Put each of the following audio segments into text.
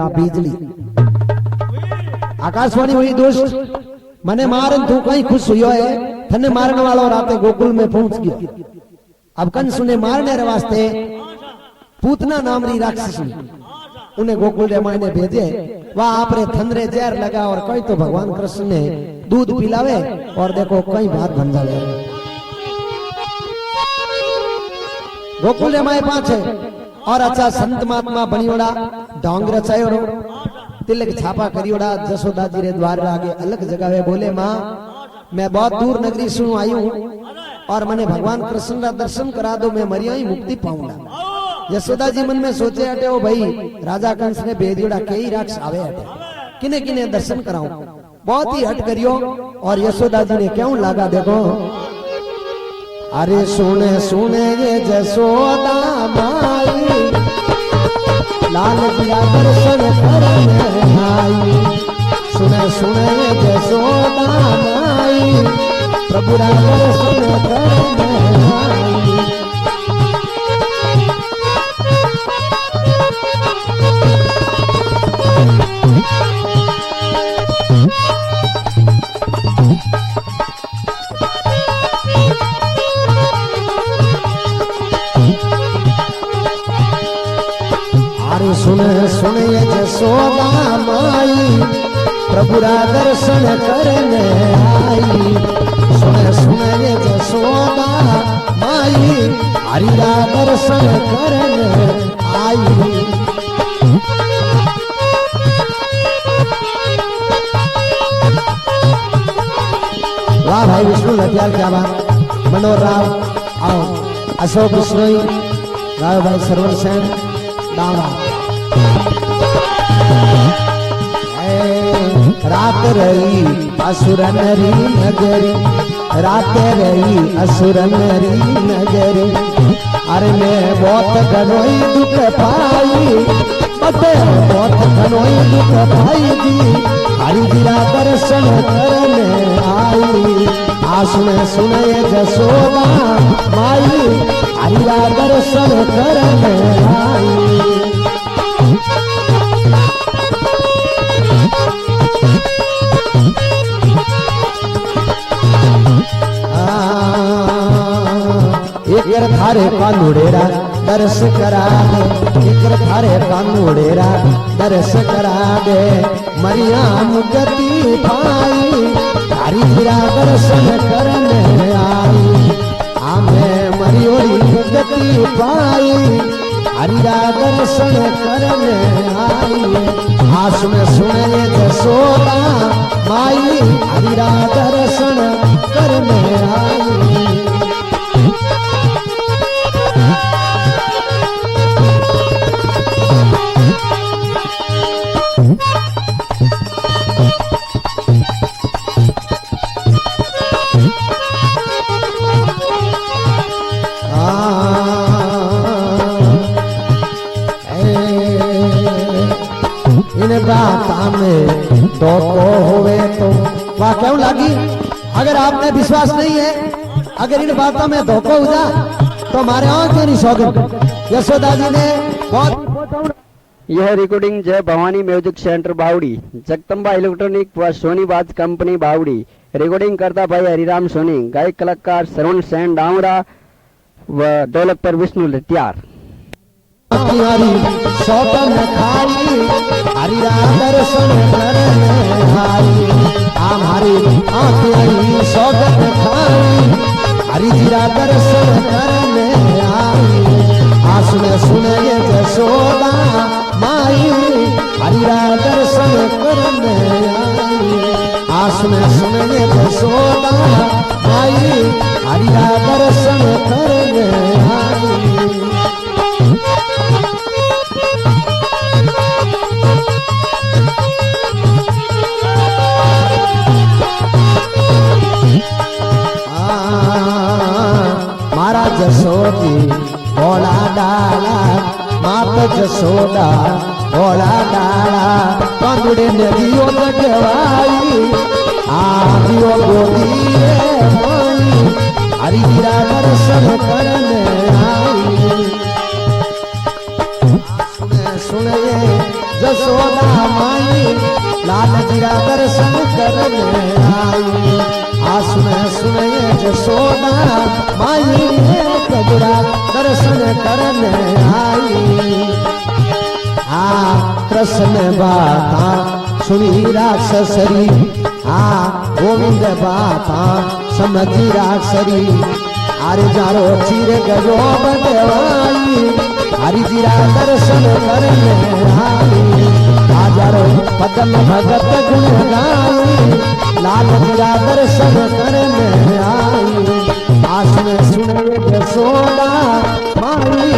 આ બીજલી आकाशवाणी हुई दोस्त मने मारन तू कहीं खुश हुई है थने मारने वाला राते गोकुल में पहुंच गया। अब कंस ने मारने रे वास्ते पूतना नाम री राक्षसी उन्हें गोकुल रे मायने भेजे। वह आपरे थनरे जहर लगा और कई तो भगवान कृष्ण ने दूध पिलावे और देखो कई भात बन जावे। गोकुल रे माए पाछे और अच्छा संत महात्मा बनियोड़ा ढोंग रचायोड़ो तिलक छापा करियोड़ा जसोदा जी रे द्वार आगे अलग जगह बोले माँ मैं बहुत दूर नगरी से आई हूँ और मैंने भगवान कृष्ण का दर्शन करा दो मैं मरिया ही मुक्ति पाऊंगा। यशोदा जी मन में सोचे हटे ओ भाई राजा कंस ने भेजियोड़ा कई राक्षस आवे हटे किने किने दर्शन कराऊं। बहुत ही हट करियो और यशोदा जी ने क्यों लागा देखो अरे सुने सुने ये जसोदा माई लाल जिया दर्शन करने आई। सुने सुने ये जसोदा माई प्रभु रा दर्शन करने आई। सुने सुने ये जसोदा माई प्रभु रा दर्शन करने आई। सुने सुने ये जसोदा माई हरि रा दर्शन करने आई। वाह भाई विष्णु लटियाल क्या बात। मनोहर राव आओ अशोक बिश्नोई राव भाई सरवर सेन दावा। रात रही असुर नरी नगरी रात रही असुर नरी नगरी अरे मैं बहुत घनोई दुख पाई बटे बहुत घनोई दुख पाई दी हरि जीरा दर्शन करने आई। आ सुने सुने जसोदा माई हरि रा दर्शन करने आई। एक थारे कानूड़ेरा दर्श करा दे एक थारे कानूड़ेरा दर्श करा दे मरियाम गति पाई हरि जीरा दर्शन करने आई। हमें मरियोड़ी गति पाई हरि रा दर्शन करने आई। आ सुने सुने जसोदा माई हरि रा दर्शन करने आई। तो होवे तो वाह क्यों लागी। अगर आपने विश्वास नहीं है अगर इन बातों में धोखा हो जा तो हमारे आंखें नहीं सौगंध। यशोदा जी ने बहुत यह रिकॉर्डिंग जय भवानी म्यूजिक सेंटर बावड़ी जगदम्बा इलेक्ट्रॉनिक व सोनी बाज कंपनी बावड़ी रिकॉर्डिंग करता भाई हरिराम सोनी गायक कलाकार श्रवण सेन डावड़ा व ढोलक पर विष्णु लटियार। सौतन खाई हरि रा दर्शन करने आई। हमारी आँखें सौतन खाई हरि जीरा दर्शन करने आई। आ सुने सुने ये जसोदा माई हरि रा दर्शन करने आई। आ सुने सुने ये जसोदा माई हरि रा दर्शन करने आई। मारा जसोदी भोला डाला मात जसोदा भोला डाला कंदुड़े नदियों लगवाई आदियो गोदी माई हरि जीरा दर्शन करने आई। सुने सुने जसोदा सुने जसोदा माई कबरा दर्शन करने आई। कृष्ण बाता सुनी राक्षसरी गोविंद बाता समझी राक्षरी। अरे जारो चीर गयो बदवाई हरि जीरा दर्शन करने आई। हजारो पदम भगत गुण गाई लाल जीरा दर्शन करने आई। आसन सुने जसोदा माई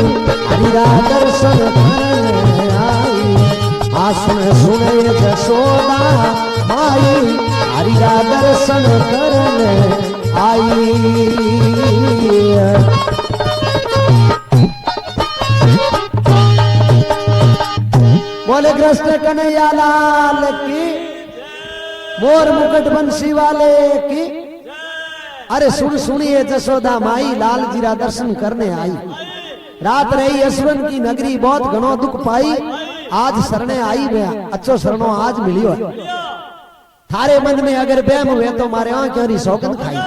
हरिरा दर्शन करने आई। आसन सुने जसोदा माई हरिरा दर्शन करने आई। बोले कृष्ण कन्हैया लाल की, मोर मुकुट बंसी वाले की। अरे सुनिए जसोदा माई लाल जीरा दर्शन करने आई। रात रही असुरन की नगरी बहुत घणो दुख पाई। आज शरणे आई गया अच्छो शरणो आज मिलियो। थारे मन में अगर बैम हुए तो मारे आंखों री सौगंध खाई।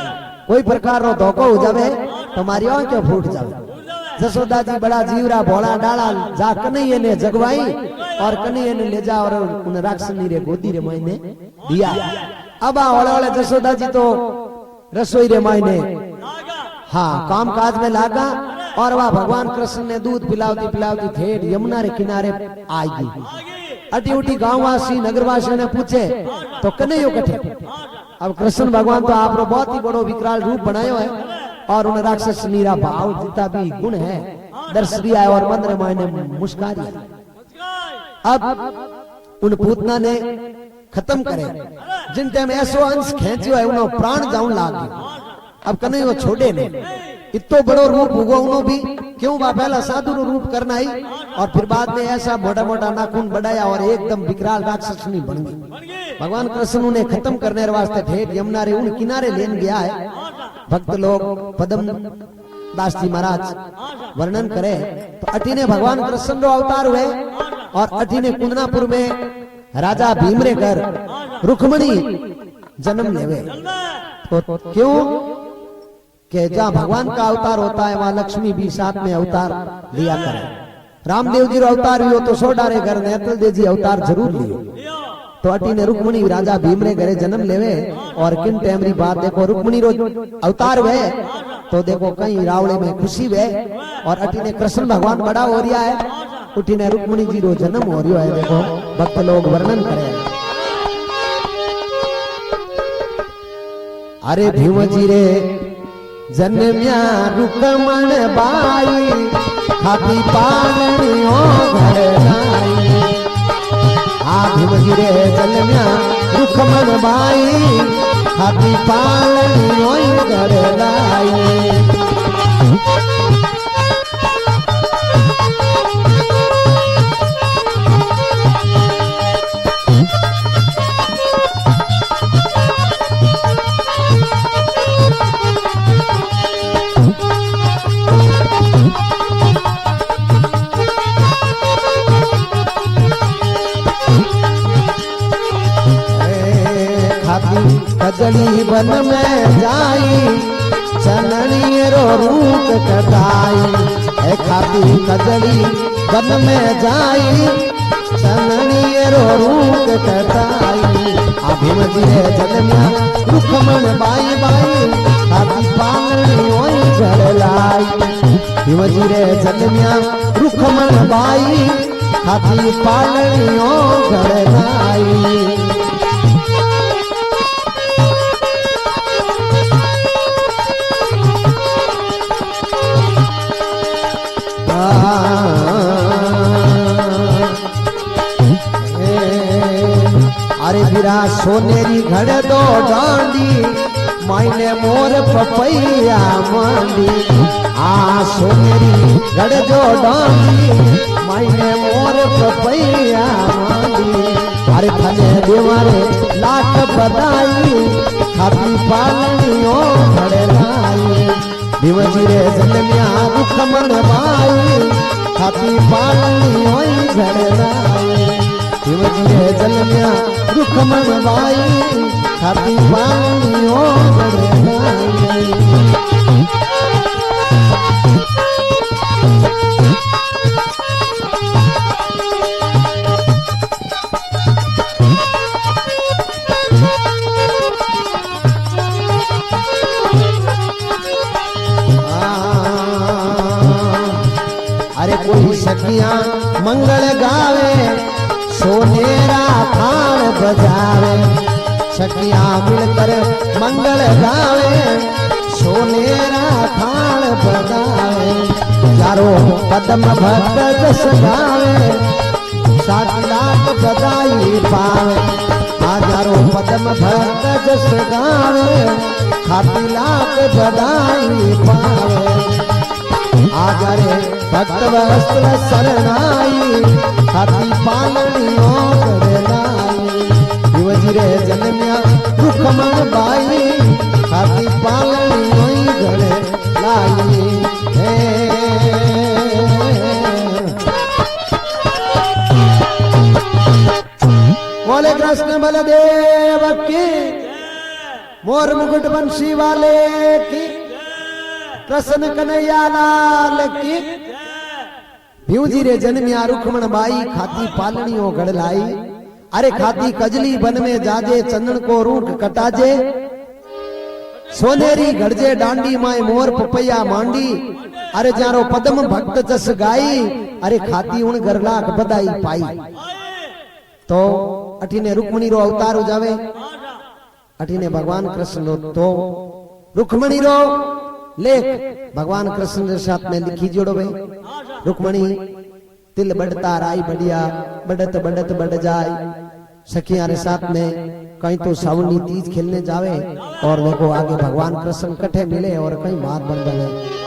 कोई प्रकार रो धोखो हो जावे तो मारी आंखों फूट जावे। जसोदा जी बड़ा जीवरा भोला डाला जा कन्हैया ने जगवाई और कन्हैया ने ले जा और उन राक्षसनी रे गोदी रे मायने दिया। अब ओले जसोदा जी तो रसोई रे मायने काम काज में लागा और वह भगवान कृष्ण ने दूध पिलावती पिलावती ठेठ यमुना रे किनारे आएगी। अटी उठी गांववासी नगरवासियों ने पूछे तो कन्हैया कठे। अब कृष्ण भगवान तो आप बहुत ही बड़ो विकराल रूप बनायो है और उन राक्षस नीरा भाव जितना भी गुण है दर्श दिया है और मंत्र मायने मुस्कारी। अब उन पूतना ने खत्म करे जिन टाइम ऐसो अंश खेचो है उन्होंने प्राण जाऊं लागे। अब कन्हैया छोड़े ने इतो बड़ो रूप हुआ उन्हों भी क्यों बा पहला साधु रूप करना ही और फिर बाद में ऐसा मोटा मोटा नाखून बढ़ाया और एकदम विकराल राक्षसनी बन गई। भगवान कृष्ण ने खत्म करने वास्ते ठेठ यमुना रे उन किनारे लेन गया है। भक्त लोग पदम दास जी महाराज वर्णन करे तो अटी ने भगवान कृष्ण रो अवतार हुए और अटी ने कुंदनापुर में राजा भीमरे घर रुक्मणी जन्म लेवे। तो क्यों कि जहाँ भगवान का अवतार होता है वहां लक्ष्मी भी साथ में अवतार लिया करे। रामदेव जी रो अवतार हुई तो सोडारे घर नेतल देव जी अवतार जरूर लियो। तो अटी ने रुक्मणी राजा भीमरे घरे जन्म लेवे और किन टेमरी बात देखो रुक्मणी रो अवतार हुए तो देखो कहीं रावड़े में खुशी हुए और अटी ने कृष्ण भगवान बड़ा हो रिया है। उठी ने रुक्मणी जी रो जन्म हो रियो है। देखो भक्त लोग वर्णन करे। अरे भीम जी रे जन्म्या रुक्मण बाई खाती पालनियो घर लाई। भीम जी रे जन्म्या रुक्मण बाई खाती पालनियो घर लाई। कजली वन में जाई चननी रो रूप कटाई। खाती कजली वन में जाई चननी रो रूप कटाई। भीम जी रे जन्म्या रुक्मण बाई बाई खाती पालनी ओई घर लाई। भीम जी रे जन्म्या रुक्मण बाई खाती पालनी ओ घर लाई। अरे बिरा सोनेरी घड़ दो डांडी मायने मोर पपैया मांडी। सोनेरी घड़ दो डांडी मायने मोर पपैया मांडी। अरे थने देवारे लाख बधाई खाती पालनियो घड़ लाई। भीम जी रे जन्म्या रुक्मण बाई खाती पालनियो घर लाई। भीम जी रे जन्म्या रुक्मण बाई खाती पालनियो घर लाई। सखिया मंगल गावे सोनेरा थाल बजावे सखिया मिलकर मंगल गावे सोनेरा थाल बजावे चारों पदम भक्त जस गावे 7 लाख बधाई पावे हजारों पदम भक्त जस गावे 7 लाख बधाई पावे आजारे भक्त वस्त्र शरणाई हाथी पालनियों करनाई युवजी रे जन्म्या रुखमण बाई हाथी पालनियों गड़े लाई बोले कृष्ण बलदेव की मोर मुकुट बंशी वाले की कृष्ण कन्हैया लाल की भीवजी रे जन्म्या रुखमण बाई खाती पालनियों गढ़ लाई अरे खाती कजली बन में जाजे चंदन को रूख कटाजे सोनेरी गढ़जे डांडी माए मोर पपैया मांडी अरे जारो पद्म भक्त जस गाई अरे खाती उन गरलाख बधाई पाई तो अठीने रुक्मणी रो अवतार हो जावे अठीने भगवान कृष्ण रो तो रुक्मणी रो लेख भगवान कृष्ण के साथ में लिखी जोड़ो भाई रुक्मणी तिल बढ़ता राई बढ़िया बढ़त बढ़त बढ़ जाए सखिया रे साथ में कहीं तो सावनी तीज खेलने जावे और देखो आगे भगवान कृष्ण कट्ठे मिले और कहीं बात बन बने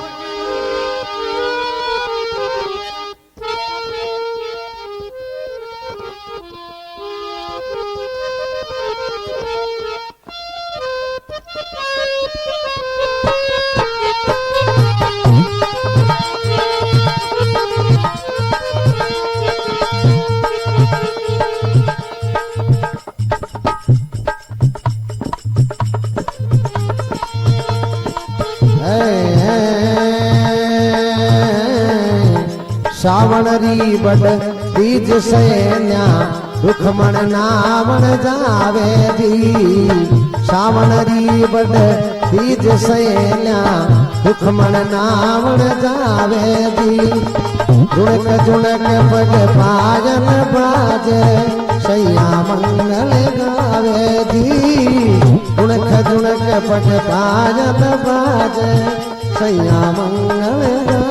श्रावण री बड़ तीज सैन्या रुखमण नावण जावे जी श्रावण री बड़ तीज सैन्या रुखमण नावण जावे जी जुणक जुणक पग पायल बाजे सैया मंगल गावे जी जुणक जुणक पग पायल बाजे सैया मंगल गावे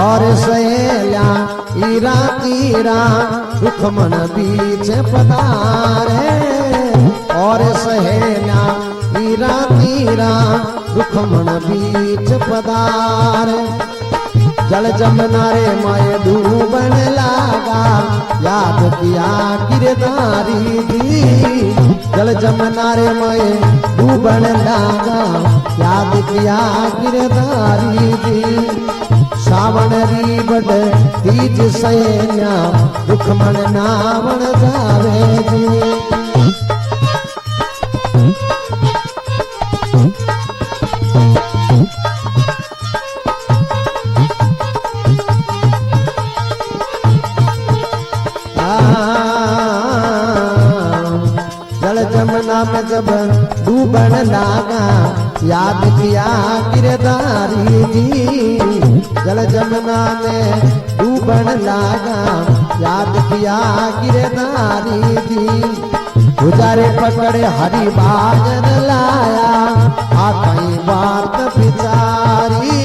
और सहेल्या ईरा तीरा रुखमण बीच पधारे और सहेल्या ईरा तीरा रुखमण बीच पधारे जल जमुना रे माए डूबन लागा याद किया गिरधारी दी जल जमुना रे माए डूबन लागा याद किया गिरधारी दी श्रावण री बड़ तीज सैन्या रुखमण नावण जावे जी जल जमुना में जब डूबन लागा याद किया गिरधारी जी जल जमुना में डूबन लागा याद किया गिरधारी जी गुजारे पकड़े हरि बाजन लाया आखई बात बिचारी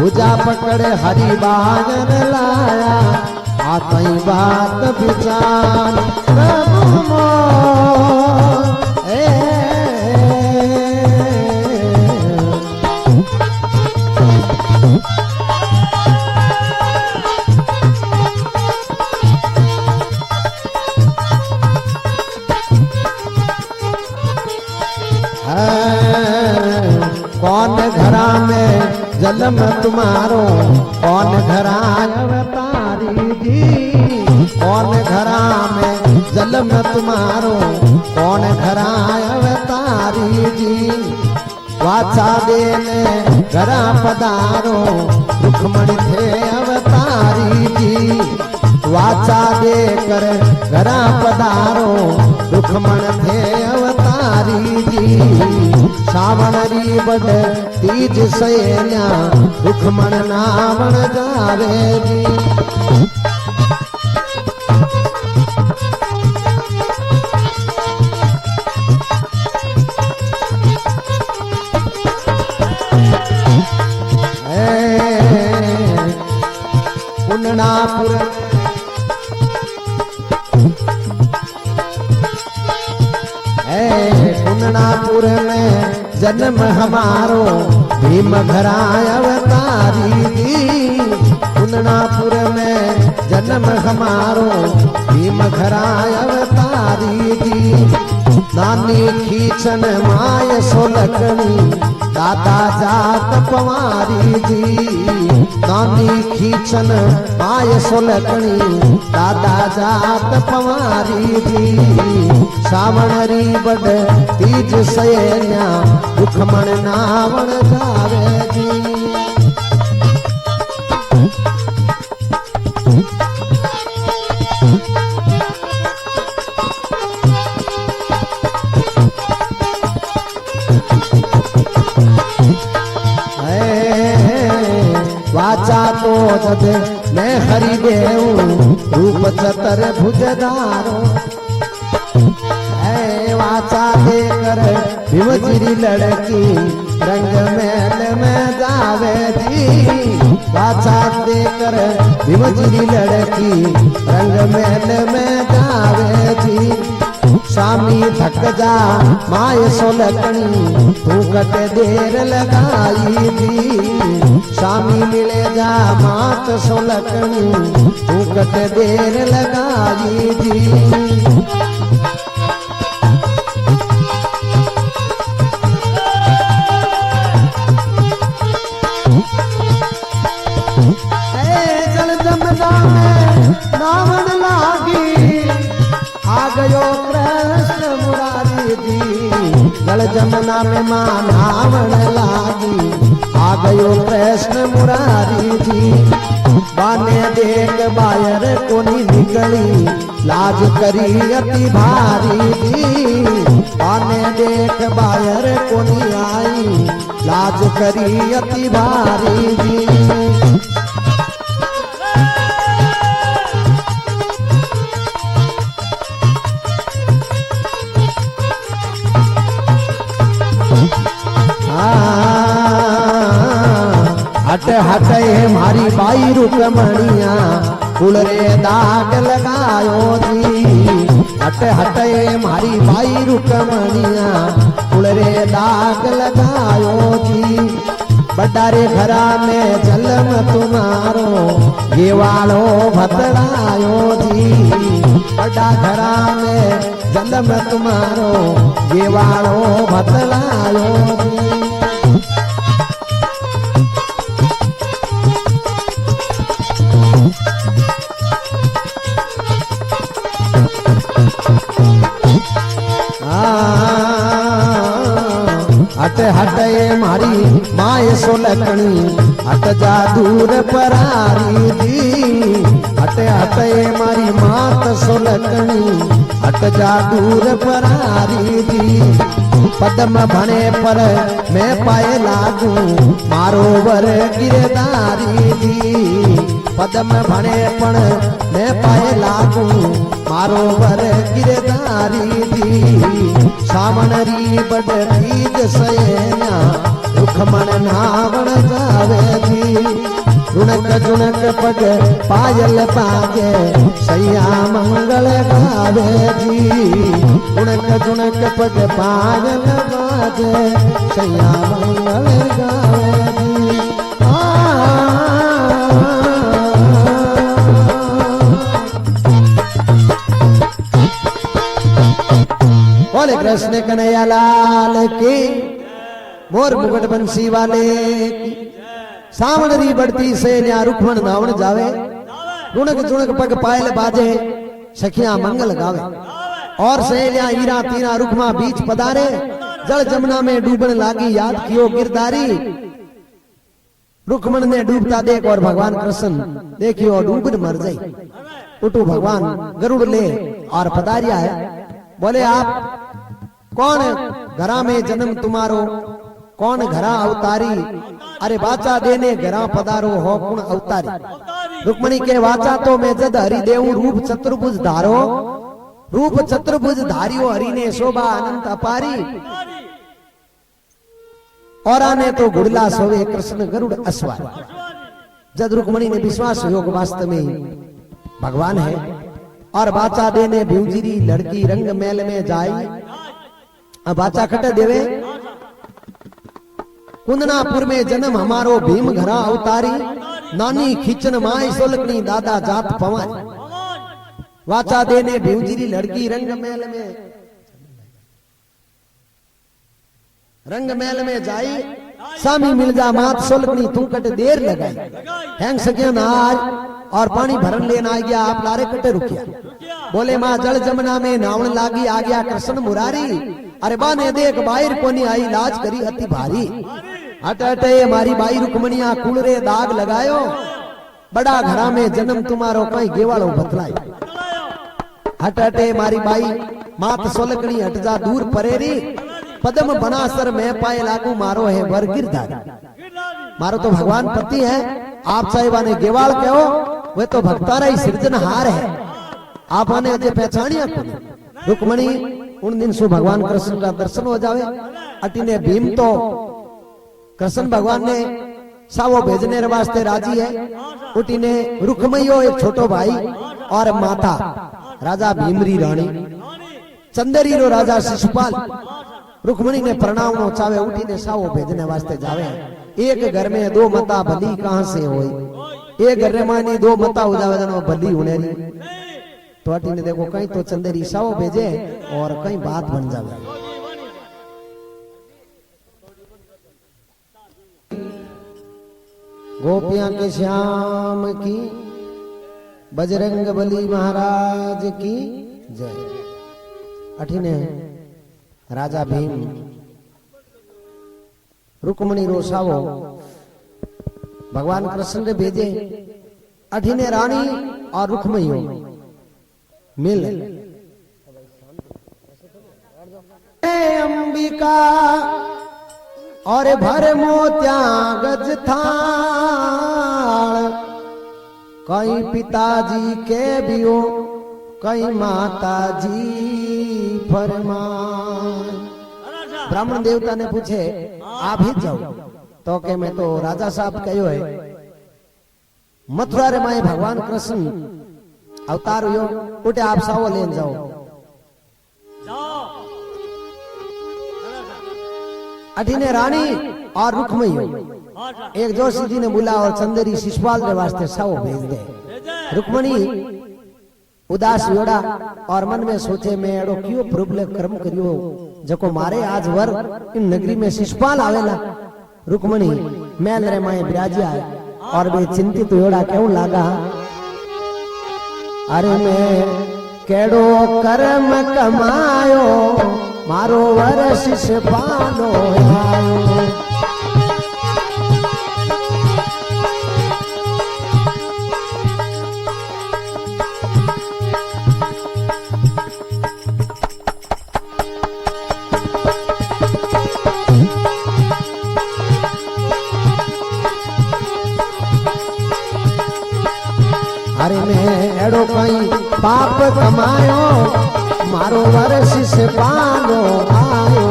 गुजा पकड़े हरि बाजन लाया आखई बात बिचार प्रभु मोर कौन घरा में जन्म तुम्हारो कौन घरा अवतारी जी कौन घरा में जन्म तुम्हारो कौन घरा अवतारी जी वाचा देने घरा पधारो रुक्मणी थे अवतार देकर घरा पधारो रुखमण थे अवतारी जी सावण री बड तीज सहेल्या रुखमण नावण गावे जी पुननापुर पुननापुर में जन्म हमारो भीम घराय अवतारी दी पुननापुर में जन्म हमारो भीम घराय अवतारी दी नानी खींचन माय सोलकनी दादा जात पवारी जी नानी खींचन माय सोलकनी दादा जात पवारी जी सावण री बड तीज सहेल्या रुखमण नावण गावे जी वाचा तो जद मैं हरि देव रूप चतर भुजदारो वाचा देकर भीमजिरी लड़की रंग महल में जावे जी वाचा देकर भीमजिरी लड़की रंग महल में जावे जी स्वामी थक जा माय सोलकनी तू कट देर लगाई दी स्वामी मिले जा मात सोलकनी तू कट देर लगाई दी जल जमुना में नावण लागी आ गयो कृष्ण मुरारी जी जल जमुना में मां नावण लागी आ गयो कृष्ण मुरारी जी बाने देख बायर कोनी निकली लाज करी अति भारी जी बाने देख बायर कोनी आई लाज करी अति भारी जी हट हट मारी बाई रुकमणिया कुल रे दाग लगायो जी हट हट मारी बाई रुकमणिया कुल रे दाग लगायो जी बड़ारे घरा में जन्म तुम्हारो ये वालो भतड़ायो जी बड़ा घरा में जन्म तुम्हारो ये वालो भतड़ायो जी हट हट मारी माय सोलकनी हट जा दूर परारी जी हट हट मारी मात सोलकनी हट जा दूर परारी जी पद्म भणे पर मैं पाए लागू मारो वर गिरदारी जी पद्म भणे पण मैं पाए लागू मारो वर गिरदारी जी सावण री बड तीज सहेल्या रुखमण नावण गावे जी रुणक जुणक पग पायल पागे सैया मंगल गावे जी रुणक जुणक पग पायल पागे सैया मंगल गावे जी बोले कृष्ण कन्हैया लाल की मोर मुकुट बंसी वाले की सावण री बढ़ती से न्या रुखमण नावण जावे रुणक जुणक पग पायल बाजे सखिया मंगल गावे और सहेलिया हीरा तीरा रुखमा बीच पधारे जल जमुना में डूबन लागी याद कियो गिरदारी रुखमण ने डूबता देख और भगवान कृष्ण देखियो डूबन मर जाई उठू भगवान गरुड़ ले और पधारिया है। बोले आप कौन घरा में जन्म तुम्हारो, कौन घरा अवतारी, अरे वाचा देने घरा पधारो हो कुण अवतारी। रुक्मणी के वाचा तो मैं जद हरि देऊ रूप चतुर्भुज धारो, रूप चतुर्भुज धारियो हरि ने शोभा अनंत अपारी। और आने तो गुड़ला सोवे कृष्ण गरुड़ अस्वार। जद रुक्मणी ने विश्वास योग वास्तव में भगवान है और वाचा देने भ्यूजिरी लड़की रंग मेल में जाई। अब वाचा कटे देवे कुंदनापुर में जन्म हमारो भीम घरा अवतारी, नानी खींचन माई सोलकनी दादा जात पवन। वाचा देने भ्यूजिरी लड़की रंग मेल में जाई। सामी मिल जा मात सोलकनी तू कट देर लगाई। हैंग सके ना आज और पानी भरन लेना आ गया आप लारे कटे रुकिया। बोले माँ जल जमुना में नावण लागी आ गया कृष्ण मुरारी। अरे बा ने देख बाहर कोनी आई लाज करी अति भारी। हट हटे मारी बाई रुक्मणिया कुलरे दाग लगायो, बड़ा घरा में जन्म तुम्हारो कई गेवाड़ो बतलायो। हट हटे मारी बाई मात सोलकनी हट जा दूर परेरी, पदम बनासर में पाए लागू मारो है वर गिरधारी। मारो तो भगवान पति है, आप साहिबा ने गेवाल कहो, वे तो भक्तारा ही सृजनहार है। आप आने अजय पहचानिया रुक्मणी उन दिन सु भगवान कृष्ण का दर्शन हो जावे। अटिने भीम तो कृष्ण भगवान ने सावो भेजने वास्ते राजी है। उठीने रुक्मयो एक छोटो भाई और माता राजा भीमरी रानी, चंदेरी रो राजा शिशुपाल। रुक्मणी ने प्रणाम नो चावे उठीने सावो भेजने वास्ते जावे। एक घर में दो मता भली कहां से होई, एक घर में दो मता हो जावे जनो भली हुनेरी। तो अटीने देखो कहीं तो चंदेरी सावो भेजे और कहीं बात बन जावे। गोपियां के श्याम की, बजरंग बली महाराज की जय। अठीने राजा भीम रुक्मणी रोसावो भगवान कृष्ण ने भेजे। अठीने रानी और रुक्मणी मिल अंबिका और भर मोत्या गज थाल, कई पिताजी के भी हो कई माता जी फरमान। ब्राह्मण देवता ने पूछे आप ही जाओ तो के मैं तो राजा साहब कहो है मथुरा रे माए भगवान कृष्ण अवतार हुयो, उठे आप सावो लेन जाओ। अठीने रानी और रुक्मणी एक जोशी जी ने बुला और चंदेरी शिशुपाल के वास्ते सावो भेज दे। रुक्मणी उदास योड़ा और मन में सोचे मैं एड़ो क्यों प्रबल कर्म करियो जको मारे आज वर इन नगरी में शिशुपाल आवेला। रुक्मणी मैल रे माए बिराजिया है और वे चिंतित योड़ा क्यों लागा। अरे मैं केड़ो कर्म कमायो मारो वर शिशुपालो आयो। अरे मैं एड़ो कहीं पाप कमायो मारो वर शिशुपालो आयो।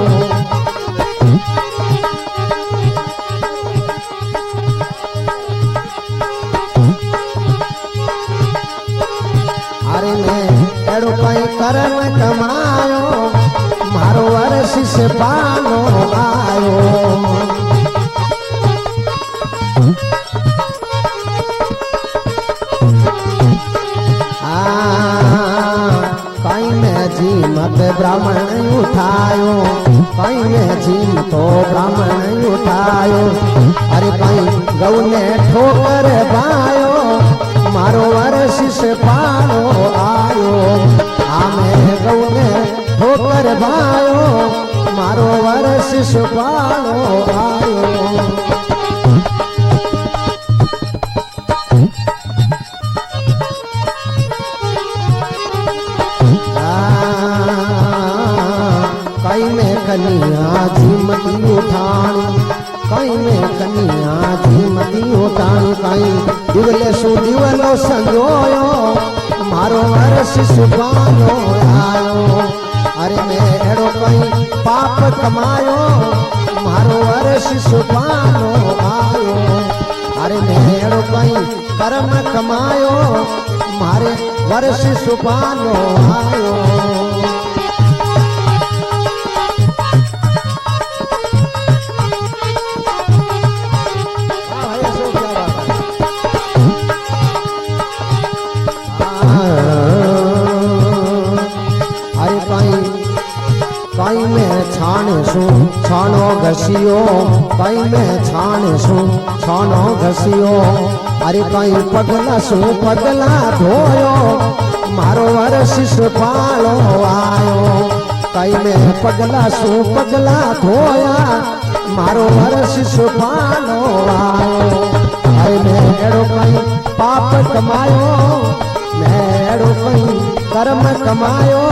अरे मैं एड़ो कहीं कर्म कमायो मारो वर शिशुपालो आयो। जीमत ब्राह्मण उठायो कहीं में जीम तो ब्राह्मण उठायो। अरे कहीं गौ ने ठोकर पायो मारो वर शिशुपालो आयो। आमे गौ ने ठोकर पायो मारो वर शिशुपालो आयो। શું દીવલો સંજોયો મારો વર્ષ સુપાનો આયો અરે મેં એડો કઈ પાપ કમાયો મારો વર્ષ સુપાનો આયો અરે મેં એડો કઈ કર્મ કમાયો મારે વર્ષ સુપાનો આયો कई में छाणसू छाणो घसियो कई में छाणसू छाणो घसियो अरे कई पगलासू पगला धोयो मारो वर्ष सुपालो आयो कई में पगलासू पगला धोया मारो वर्ष सुपालो आयो अरे मैं एड़ो कई पाप कमायो मैं एड़ो कई कर्म कमायो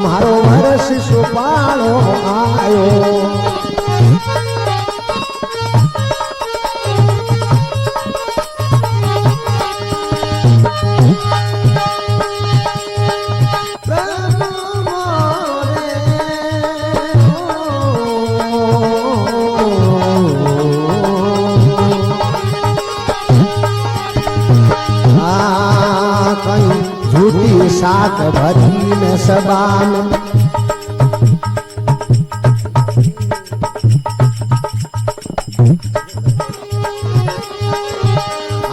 मारो वर्ष सुपालो आयो झूठी साख भरी में सबान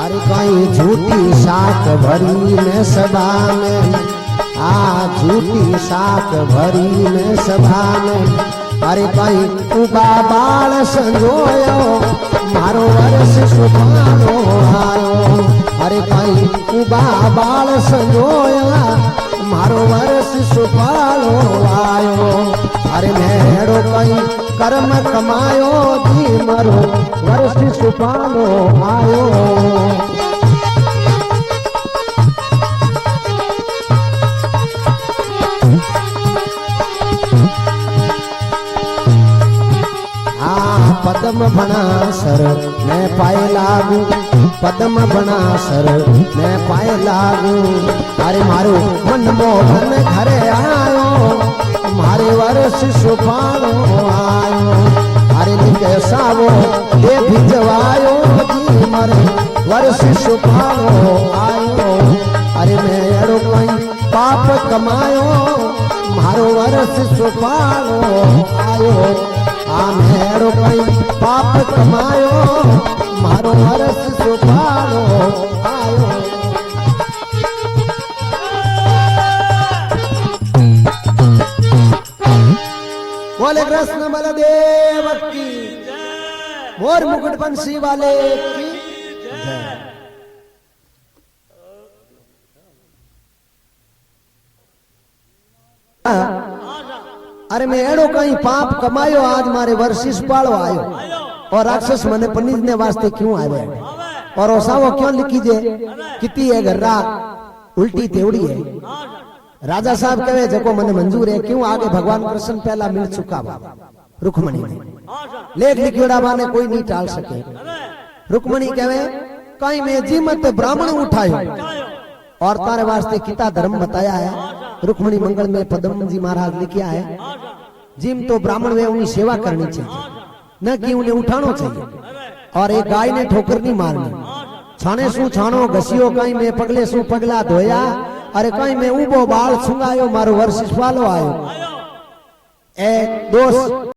अरे कहीं झूठी साख भरी में सभा में आ झूठी साख भरी में सभा में अरे कहीं उबा बाल संजोयो मारो वर्ष सुपानो आयो अरे कहीं उबा बाल संजोया मारो वर्ष सुपालो आयो अरे मेड़ो कहीं कर्म कमायो जी मारो वर्ष सुपालो आयो पद्म बना सर मैं पाए लागू पद्म बना सर मैं पाए लागू अरे मारो मन मोहन घरे आयो मारे वर्ष सुपालो आयो अरे कैसा वो ये भिजवायो जी मारे वर्ष सुपालो आयो अरे मैं एड़ो कहीं पाप कमायो मारो वर्ष सुपालो आयो मेड़ो कई पाप कमायो मारो वर्ष सुपालो आयो बोले कृष्ण बलदेव की मोर मुकुट बंसी वाले की जय। अरे मैं एड़ो कहीं पाप कमायो आज मारे वर्षिस पालो आयो और राक्षस मने पनीजने वास्ते क्यों आवे और ओसावो क्यों लिखी जे किती है गर्रा उल्टी तेवड़ी है राजा साहब कहे जको मने मंजूर है क्यों आगे भगवान कृष्ण पहला मिल चुका बा रुक्मणी ने लेख लिखियोड़ा बाने कोई नहीं टाल सके रुक्मणी कहे कहीं में जी मत ब्राह्मण उठायो और तारे वास्ते किता धर्म बताया है रुक्मणी मंगल में पद्म जी महाराज लिखा है जिम तो ब्राह्मण वे उन्हें सेवा करनी चाहिए न कि उन्हें उठाना चाहिए और एक गाय ने ठोकर नहीं मारनी छाने सु छानो घसियो कहीं में पगले सु पगला धोया अरे कहीं में उबो बाल छुंगायो मारो वर्ष वालो आयो ए दोस्त